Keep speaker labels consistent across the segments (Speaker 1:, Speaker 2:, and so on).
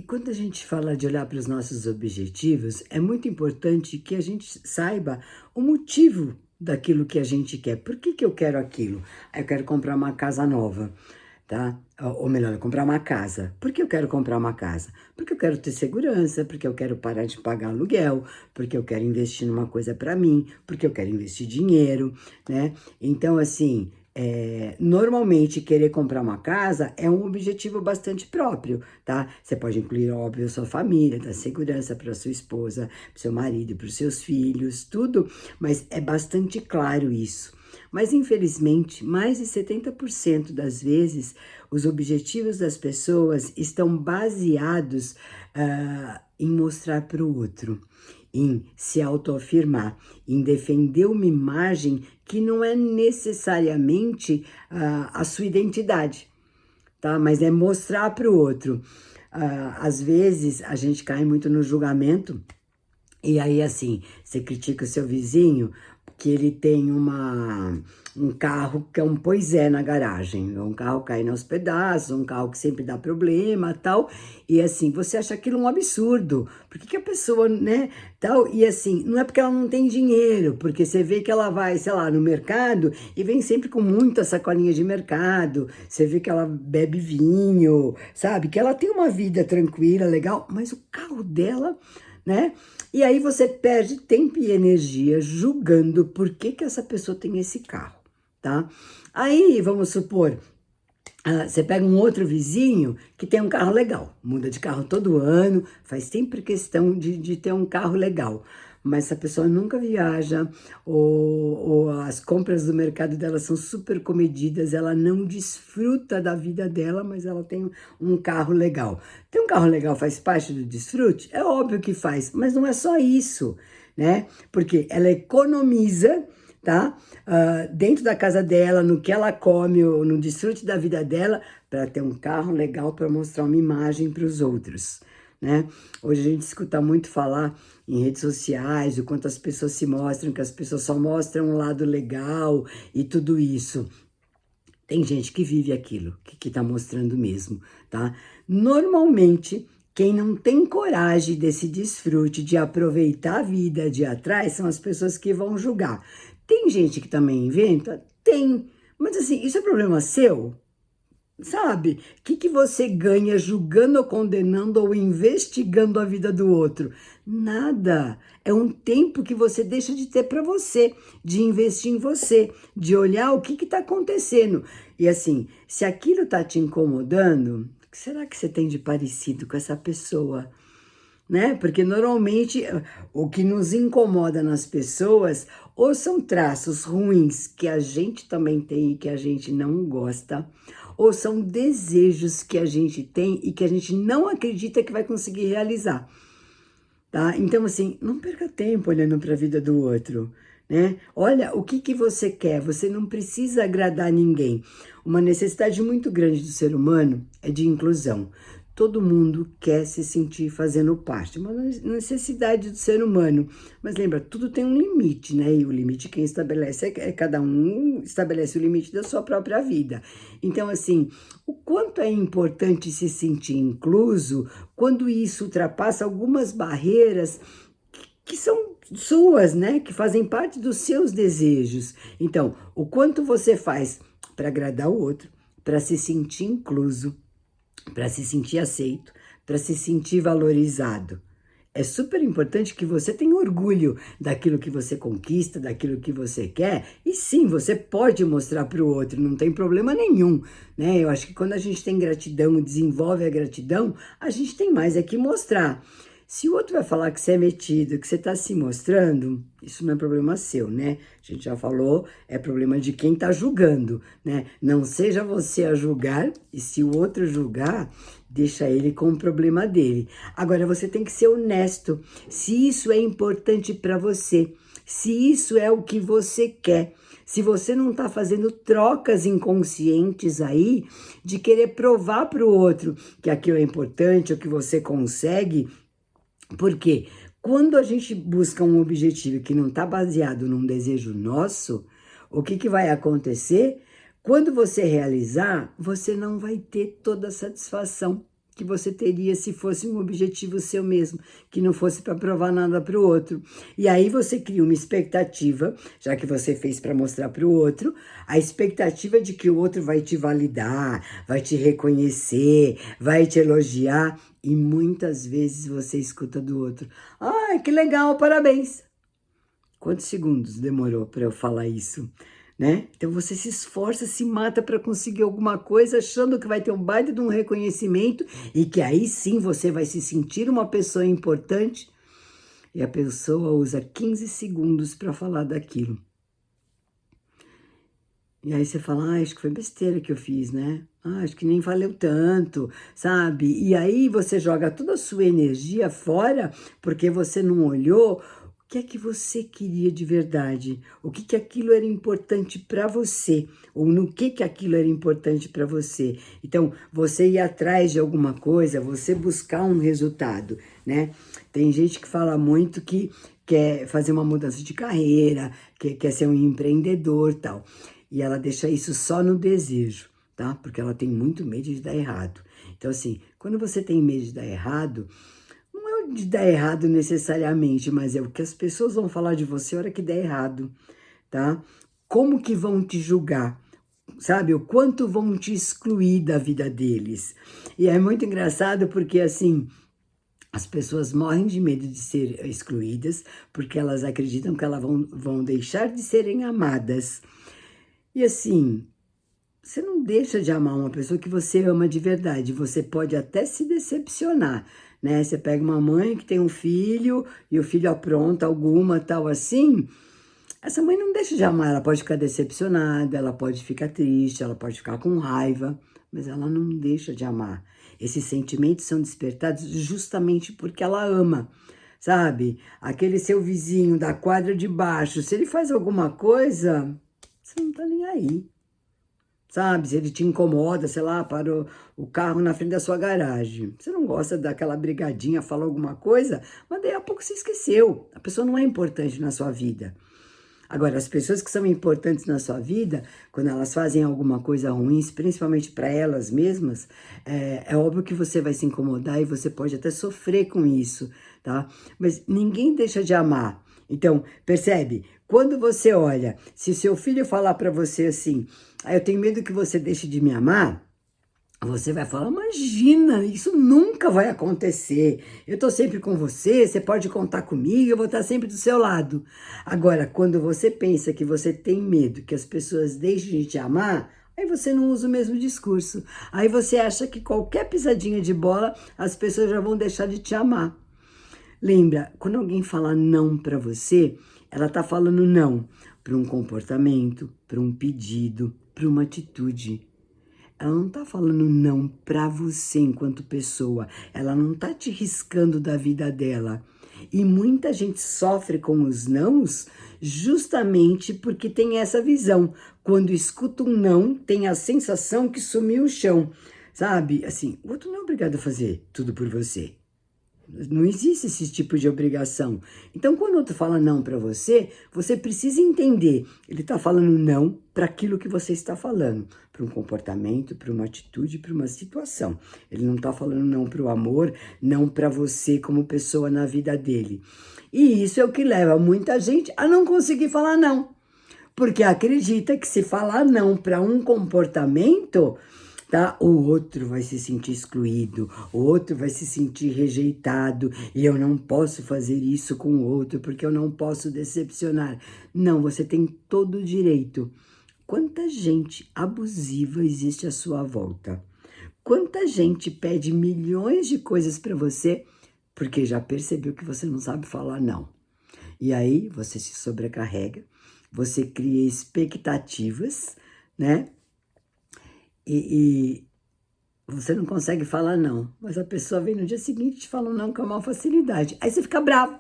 Speaker 1: quando a gente fala de olhar para os nossos objetivos, é muito importante que a gente saiba o motivo daquilo que a gente quer. Por que que eu quero aquilo? Eu quero comprar uma casa nova, tá? Ou melhor, comprar uma casa. Por que eu quero comprar uma casa? Porque eu quero ter segurança, porque eu quero parar de pagar aluguel, porque eu quero investir numa coisa para mim, porque eu quero investir dinheiro, né? Então, assim, normalmente querer comprar uma casa é um objetivo bastante próprio, tá? Você pode incluir, óbvio, a sua família, dar segurança para sua esposa, para seu marido, para os seus filhos, tudo, mas é bastante claro isso. Mas, infelizmente, mais de 70% das vezes, os objetivos das pessoas estão baseados em mostrar para o outro, em se autoafirmar, em defender uma imagem que não é necessariamente a sua identidade, tá? Mas é mostrar para o outro. Às vezes, a gente cai muito no julgamento e aí, assim, você critica o seu vizinho que ele tem um carro que é um pois é na garagem, um carro caindo aos pedaços, um carro que sempre dá problema, tal, e assim, você acha aquilo um absurdo, por que que a pessoa, né, tal, e assim, não é porque ela não tem dinheiro, porque você vê que ela vai, sei lá, no mercado e vem sempre com muita sacolinha de mercado, você vê que ela bebe vinho, sabe, que ela tem uma vida tranquila, legal, mas o carro dela, né? E aí você perde tempo e energia julgando por que que essa pessoa tem esse carro, tá? Aí, vamos supor, você pega um outro vizinho que tem um carro legal, muda de carro todo ano, faz sempre questão de ter um carro legal. Mas essa pessoa nunca viaja, ou as compras do mercado dela são super comedidas, ela não desfruta da vida dela, mas ela tem um carro legal. Ter um carro legal faz parte do desfrute? É óbvio que faz, mas não é só isso, né? Porque ela economiza, tá? Dentro da casa dela, no que ela come, ou no desfrute da vida dela, para ter um carro legal para mostrar uma imagem para os outros, né? Hoje a gente escuta muito falar em redes sociais, o quanto as pessoas se mostram, que as pessoas só mostram um lado legal e tudo isso. Tem gente que vive aquilo, que tá mostrando mesmo, tá? Normalmente, quem não tem coragem desse desfrute, de aproveitar a vida de atrás, são as pessoas que vão julgar. Tem gente que também inventa? Tem. Mas assim, isso é problema seu? Sabe? O que que você ganha julgando ou condenando ou investigando a vida do outro? Nada. É um tempo que você deixa de ter para você, de investir em você, de olhar o que está acontecendo. E assim, se aquilo está te incomodando, o que será que você tem de parecido com essa pessoa? Né? Porque normalmente o que nos incomoda nas pessoas ou são traços ruins que a gente também tem e que a gente não gosta, ou são desejos que a gente tem e que a gente não acredita que vai conseguir realizar, tá? Então, assim, não perca tempo olhando para a vida do outro, né? Olha, o que que você quer? Você não precisa agradar ninguém. Uma necessidade muito grande do ser humano é de inclusão. Todo mundo quer se sentir fazendo parte, uma necessidade do ser humano. Mas lembra, tudo tem um limite, né? E o limite quem estabelece é cada um estabelece o limite da sua própria vida. Então, assim, o quanto é importante se sentir incluso quando isso ultrapassa algumas barreiras que são suas, né? Que fazem parte dos seus desejos. Então, o quanto você faz para agradar o outro, para se sentir incluso, para se sentir aceito, para se sentir valorizado. É super importante que você tenha orgulho daquilo que você conquista, daquilo que você quer. E sim, você pode mostrar para o outro, não tem problema nenhum, né? Eu acho que quando a gente tem gratidão, desenvolve a gratidão, a gente tem mais é que mostrar. Se o outro vai falar que você é metido, que você está se mostrando, isso não é problema seu, né? A gente já falou, é problema de quem está julgando, né? Não seja você a julgar, e se o outro julgar, deixa ele com o problema dele. Agora, você tem que ser honesto, se isso é importante para você, se isso é o que você quer. Se você não está fazendo trocas inconscientes aí, de querer provar para o outro que aquilo é importante, ou que você consegue. Porque quando a gente busca um objetivo que não está baseado num desejo nosso, o que vai acontecer? Quando você realizar, você não vai ter toda a satisfação. que você teria se fosse um objetivo seu mesmo, que não fosse para provar nada para o outro. E aí você cria uma expectativa, já que você fez para mostrar para o outro, a expectativa de que o outro vai te validar, vai te reconhecer, vai te elogiar, e muitas vezes você escuta do outro: "Ai, que legal, parabéns." Quantos segundos demorou para eu falar isso, né? Então você se esforça, se mata para conseguir alguma coisa, achando que vai ter um baita de um reconhecimento e que aí sim você vai se sentir uma pessoa importante, e a pessoa usa 15 segundos para falar daquilo. E aí você fala: acho que foi besteira que eu fiz, né? Acho que nem valeu tanto, sabe? E aí você joga toda a sua energia fora porque você não olhou o que é que você queria de verdade, o que aquilo era importante para você, ou no que aquilo era importante para você. Então, você ir atrás de alguma coisa, você buscar um resultado, né? Tem gente que fala muito que quer fazer uma mudança de carreira, que quer ser um empreendedor, tal. E ela deixa isso só no desejo, tá? Porque ela tem muito medo de dar errado. Então, assim, quando você tem medo de dar errado, não é o de dar errado necessariamente, mas é o que as pessoas vão falar de você a hora que der errado, tá? Como que vão te julgar? Sabe? O quanto vão te excluir da vida deles. E é muito engraçado porque, assim, as pessoas morrem de medo de ser excluídas porque elas acreditam que elas vão deixar de serem amadas. E assim, você não deixa de amar uma pessoa que você ama de verdade. Você pode até se decepcionar, né? Você pega uma mãe que tem um filho e o filho apronta alguma tal assim. Essa mãe não deixa de amar. Ela pode ficar decepcionada, ela pode ficar triste, ela pode ficar com raiva, mas ela não deixa de amar. Esses sentimentos são despertados justamente porque ela ama. Sabe? Aquele seu vizinho da quadra de baixo, se ele faz alguma coisa, você não tá nem aí, sabe? Se ele te incomoda, sei lá, para o carro na frente da sua garagem. Você não gosta daquela brigadinha, fala alguma coisa, mas daí a pouco você esqueceu. A pessoa não é importante na sua vida. Agora, as pessoas que são importantes na sua vida, quando elas fazem alguma coisa ruim, principalmente para elas mesmas, é óbvio que você vai se incomodar e você pode até sofrer com isso, tá? Mas ninguém deixa de amar. Então, percebe? Quando você olha, se seu filho falar para você assim: eu tenho medo que você deixe de me amar, você vai falar: imagina, isso nunca vai acontecer. Eu estou sempre com você, você pode contar comigo, eu vou estar sempre do seu lado. Agora, quando você pensa que você tem medo que as pessoas deixem de te amar, aí você não usa o mesmo discurso. Aí você acha que qualquer pisadinha de bola, as pessoas já vão deixar de te amar. Lembra, quando alguém fala não para você, ela está falando não para um comportamento, para um pedido, para uma atitude. Ela não tá falando não pra você enquanto pessoa. Ela não tá te riscando da vida dela. E muita gente sofre com os nãos justamente porque tem essa visão. Quando escuta um não, tem a sensação que sumiu o chão. Sabe? Assim, o outro não é obrigado a fazer tudo por você. Não existe esse tipo de obrigação. Então, quando o outro fala não para você, você precisa entender. Ele está falando não para aquilo que você está falando. Para um comportamento, para uma atitude, para uma situação. Ele não está falando não para o amor, não para você como pessoa na vida dele. E isso é o que leva muita gente a não conseguir falar não. Porque acredita que se falar não para um comportamento, tá? O outro vai se sentir excluído, o outro vai se sentir rejeitado, e eu não posso fazer isso com o outro porque eu não posso decepcionar. Não, você tem todo o direito. Quanta gente abusiva existe à sua volta? Quanta gente pede milhões de coisas para você porque já percebeu que você não sabe falar não. E aí você se sobrecarrega, você cria expectativas, né? E você não consegue falar não, mas a pessoa vem no dia seguinte e te fala um não com a maior facilidade. Aí você fica bravo,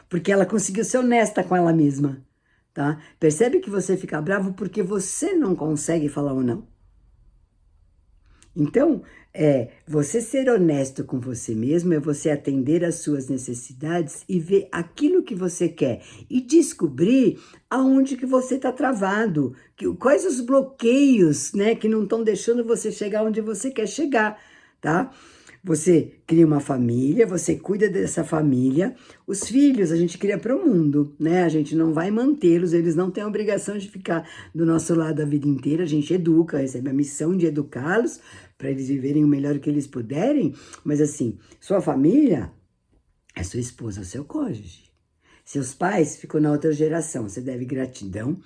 Speaker 1: porque ela conseguiu ser honesta com ela mesma, tá? Percebe que você fica bravo porque você não consegue falar um não? Então, você ser honesto com você mesmo, é você atender às suas necessidades e ver aquilo que você quer e descobrir aonde que você está travado, quais os bloqueios, né, que não estão deixando você chegar onde você quer chegar, tá? Você cria uma família, você cuida dessa família. Os filhos a gente cria para o mundo, né? A gente não vai mantê-los, eles não têm a obrigação de ficar do nosso lado a vida inteira. A gente educa, recebe a missão de educá-los para eles viverem o melhor que eles puderem. Mas assim, sua família é sua esposa, seu cônjuge. Seus pais ficam na outra geração, você deve gratidão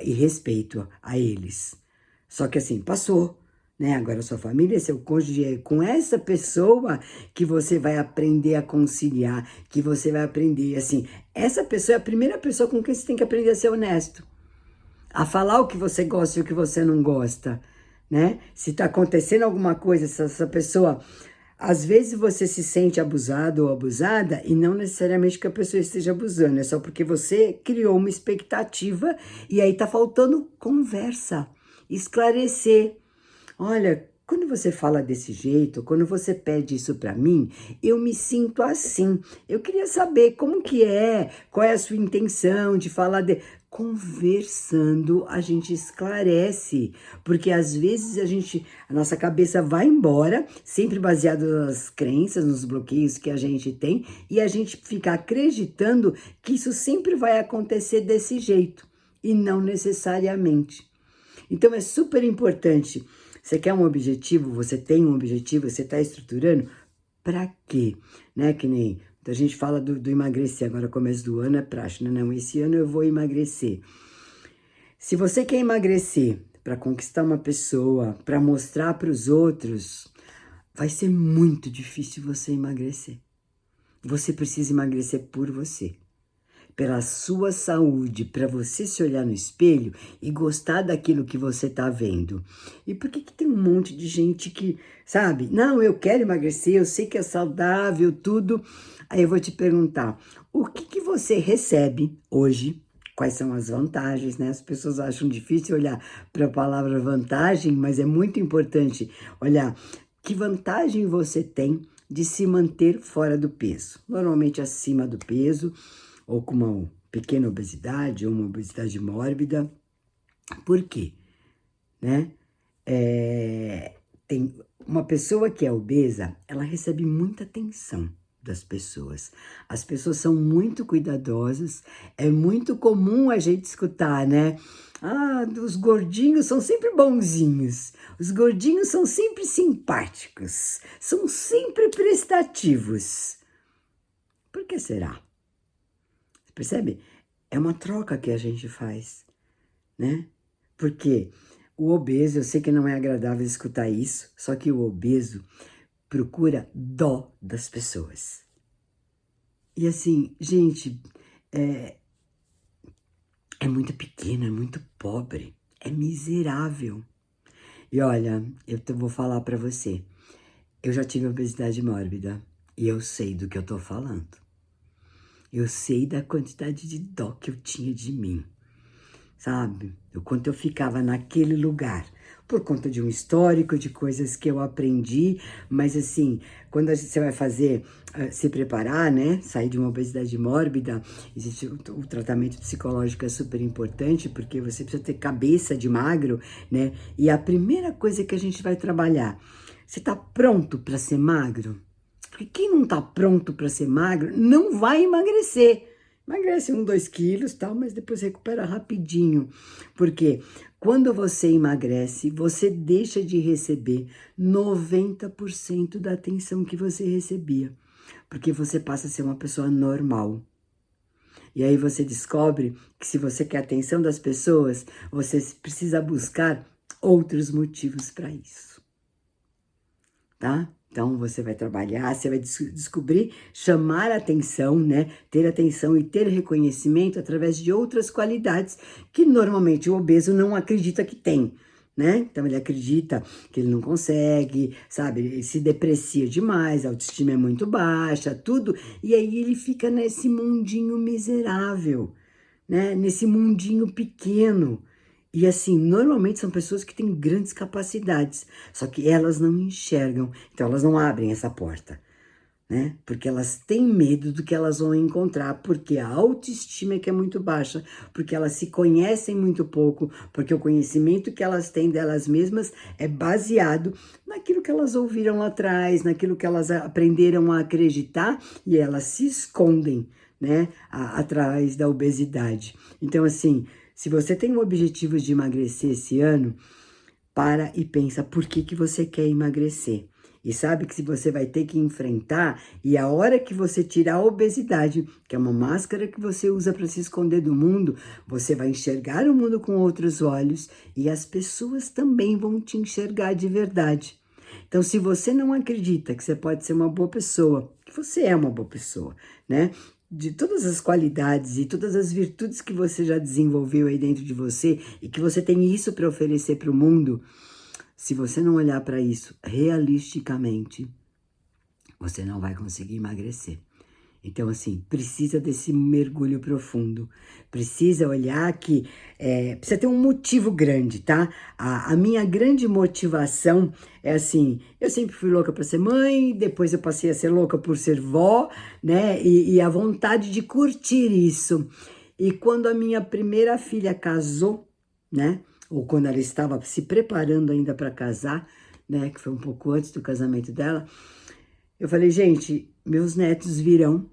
Speaker 1: e respeito a eles. Só que assim, passou, né? Agora sua família, seu cônjuge, é com essa pessoa que você vai aprender a conciliar, que você vai aprender, assim, essa pessoa é a primeira pessoa com quem você tem que aprender a ser honesto, a falar o que você gosta e o que você não gosta, né? Se tá acontecendo alguma coisa, se essa pessoa... Às vezes você se sente abusado ou abusada e não necessariamente que a pessoa esteja abusando, é só porque você criou uma expectativa e aí tá faltando conversa, esclarecer. Olha, quando você fala desse jeito, quando você pede isso para mim, eu me sinto assim. Eu queria saber como que é, qual é a sua intenção de falar de... Conversando, a gente esclarece, porque às vezes a nossa cabeça vai embora, sempre baseado nas crenças, nos bloqueios que a gente tem, e a gente fica acreditando que isso sempre vai acontecer desse jeito, e não necessariamente. Então é super importante. Você quer um objetivo, você tem um objetivo, você está estruturando, para quê? Né? Que nem a gente fala do emagrecer, agora começo do ano é praxe, né? Não, esse ano eu vou emagrecer. Se você quer emagrecer para conquistar uma pessoa, para mostrar para os outros, vai ser muito difícil você emagrecer. Você precisa emagrecer por você, pela sua saúde, para você se olhar no espelho e gostar daquilo que você tá vendo. E por que tem um monte de gente que, sabe, não, eu quero emagrecer, eu sei que é saudável, tudo. Aí eu vou te perguntar, o que você recebe hoje? Quais são as vantagens, né? As pessoas acham difícil olhar para a palavra vantagem, mas é muito importante olhar que vantagem você tem de se manter fora do peso. Normalmente acima do peso, ou com uma pequena obesidade, ou uma obesidade mórbida. Por quê? Né? Tem uma pessoa que é obesa, ela recebe muita atenção das pessoas. As pessoas são muito cuidadosas, é muito comum a gente escutar, né? Ah, os gordinhos são sempre bonzinhos, os gordinhos são sempre simpáticos, são sempre prestativos. Por que será? Percebe? É uma troca que a gente faz, né? Porque o obeso, eu sei que não é agradável escutar isso, só que o obeso procura dó das pessoas. E assim, gente, é muito pequeno, é muito pobre, é miserável. E olha, vou falar pra você, eu já tive obesidade mórbida e eu sei do que eu tô falando. Eu sei da quantidade de dó que eu tinha de mim, sabe? O quanto eu ficava naquele lugar, por conta de um histórico, de coisas que eu aprendi, mas assim, quando você vai fazer, se preparar, né? Sair de uma obesidade mórbida, existe o tratamento psicológico é super importante, porque você precisa ter cabeça de magro, né? E a primeira coisa que a gente vai trabalhar, você tá pronto para ser magro? Porque quem não tá pronto para ser magro não vai emagrecer. Emagrece 2 quilos, tal, mas depois recupera rapidinho. Porque quando você emagrece, você deixa de receber 90% da atenção que você recebia. Porque você passa a ser uma pessoa normal. E aí você descobre que se você quer a atenção das pessoas, você precisa buscar outros motivos para isso. Tá? Então, você vai trabalhar, você vai descobrir, chamar a atenção, né? Ter atenção e ter reconhecimento através de outras qualidades que normalmente o obeso não acredita que tem, né? Então, ele acredita que ele não consegue, sabe? Ele se deprecia demais, a autoestima é muito baixa, tudo. E aí ele fica nesse mundinho miserável, né? Nesse mundinho pequeno. E assim, normalmente são pessoas que têm grandes capacidades, só que elas não enxergam, então elas não abrem essa porta, né? Porque elas têm medo do que elas vão encontrar, porque a autoestima é que é muito baixa, porque elas se conhecem muito pouco, porque o conhecimento que elas têm delas mesmas é baseado naquilo que elas ouviram lá atrás, naquilo que elas aprenderam a acreditar, e elas se escondem, né, atrás da obesidade. Então, assim, se você tem o objetivo de emagrecer esse ano, para e pensa por que você quer emagrecer. E sabe que se você vai ter que enfrentar, e a hora que você tirar a obesidade, que é uma máscara que você usa para se esconder do mundo, você vai enxergar o mundo com outros olhos e as pessoas também vão te enxergar de verdade. Então, se você não acredita que você pode ser uma boa pessoa, que você é uma boa pessoa, né? De todas as qualidades e todas as virtudes que você já desenvolveu aí dentro de você e que você tem isso para oferecer para o mundo, se você não olhar para isso realisticamente, você não vai conseguir emagrecer. Então, assim, precisa desse mergulho profundo. Precisa olhar que precisa ter um motivo grande, tá? A minha grande motivação é assim, eu sempre fui louca para ser mãe, depois eu passei a ser louca por ser vó, né? E a vontade de curtir isso. E quando a minha primeira filha casou, né? Ou quando ela estava se preparando ainda para casar, né? Que foi um pouco antes do casamento dela, eu falei, gente, meus netos virão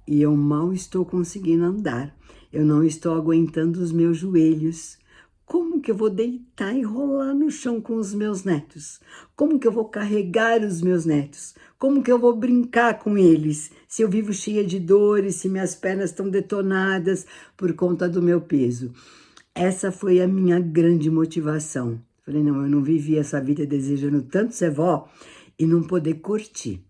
Speaker 1: e eu mal estou conseguindo andar. Eu não estou aguentando os meus joelhos. Como que eu vou deitar e rolar no chão com os meus netos? Como que eu vou carregar os meus netos? Como que eu vou brincar com eles? Se eu vivo cheia de dores, se minhas pernas estão detonadas por conta do meu peso. Essa foi a minha grande motivação. Falei, não, eu não vivi essa vida desejando tanto ser vó e não poder curtir,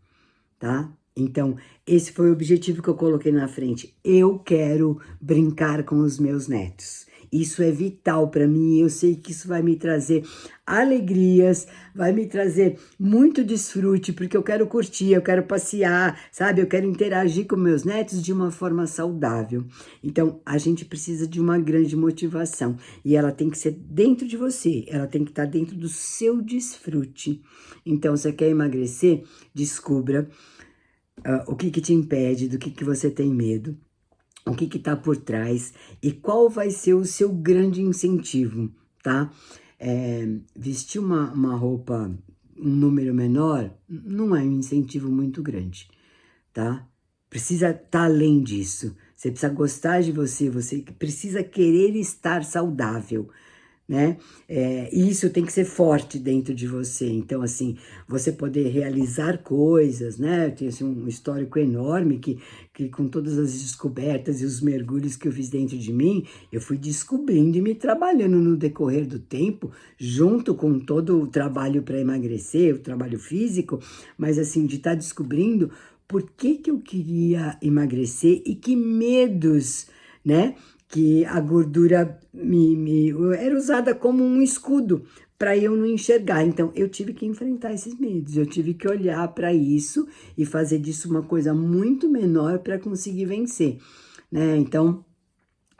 Speaker 1: tá? Então, esse foi o objetivo que eu coloquei na frente. Eu quero brincar com os meus netos. Isso é vital para mim. Eu sei que isso vai me trazer alegrias, vai me trazer muito desfrute, porque eu quero curtir, eu quero passear, sabe? Eu quero interagir com meus netos de uma forma saudável. Então, a gente precisa de uma grande motivação. E ela tem que ser dentro de você, ela tem que estar dentro do seu desfrute. Então, você quer emagrecer? Descubra o que te impede, do que você tem medo, o que está por trás e qual vai ser o seu grande incentivo, tá? Vestir uma roupa, um número menor, não é um incentivo muito grande, tá? Precisa estar além disso. Você precisa gostar de você, você precisa querer estar saudável, né? E isso tem que ser forte dentro de você. Então, assim, você poder realizar coisas, né? Eu tenho assim, um histórico enorme que com todas as descobertas e os mergulhos que eu fiz dentro de mim, eu fui descobrindo e me trabalhando no decorrer do tempo, junto com todo o trabalho para emagrecer, o trabalho físico, mas assim, de estar descobrindo por que eu queria emagrecer e que medos, né? Que a gordura era usada como um escudo para eu não enxergar. Então, eu tive que enfrentar esses medos, eu tive que olhar para isso e fazer disso uma coisa muito menor para conseguir vencer, né? Então,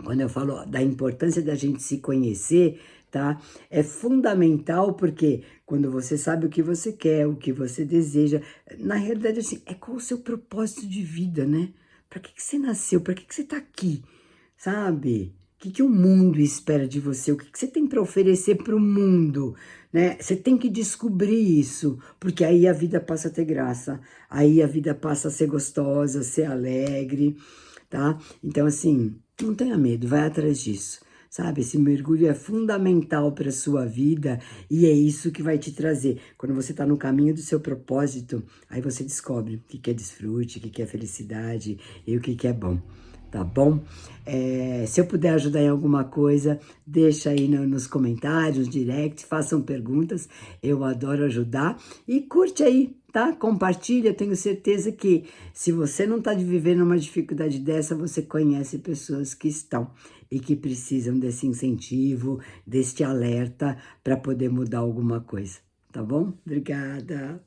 Speaker 1: quando eu falo da importância da gente se conhecer, tá? É fundamental porque quando você sabe o que você quer, o que você deseja, na realidade, assim, é qual o seu propósito de vida, né? Para que você nasceu? Para que você tá aqui? Sabe? O que o mundo espera de você? O que você tem para oferecer para o mundo? Né? Você tem que descobrir isso, porque aí a vida passa a ter graça, aí a vida passa a ser gostosa, a ser alegre, tá? Então, assim, não tenha medo, vai atrás disso. Sabe, esse mergulho é fundamental para a sua vida e é isso que vai te trazer. Quando você está no caminho do seu propósito, aí você descobre o que é desfrute, o que é felicidade e o que é bom. Tá bom? Se eu puder ajudar em alguma coisa, deixa aí nos comentários, direct, façam perguntas. Eu adoro ajudar. E curte aí, tá? Compartilha. Eu tenho certeza que se você não está vivendo uma dificuldade dessa, você conhece pessoas que estão e que precisam desse incentivo, deste alerta para poder mudar alguma coisa. Tá bom? Obrigada.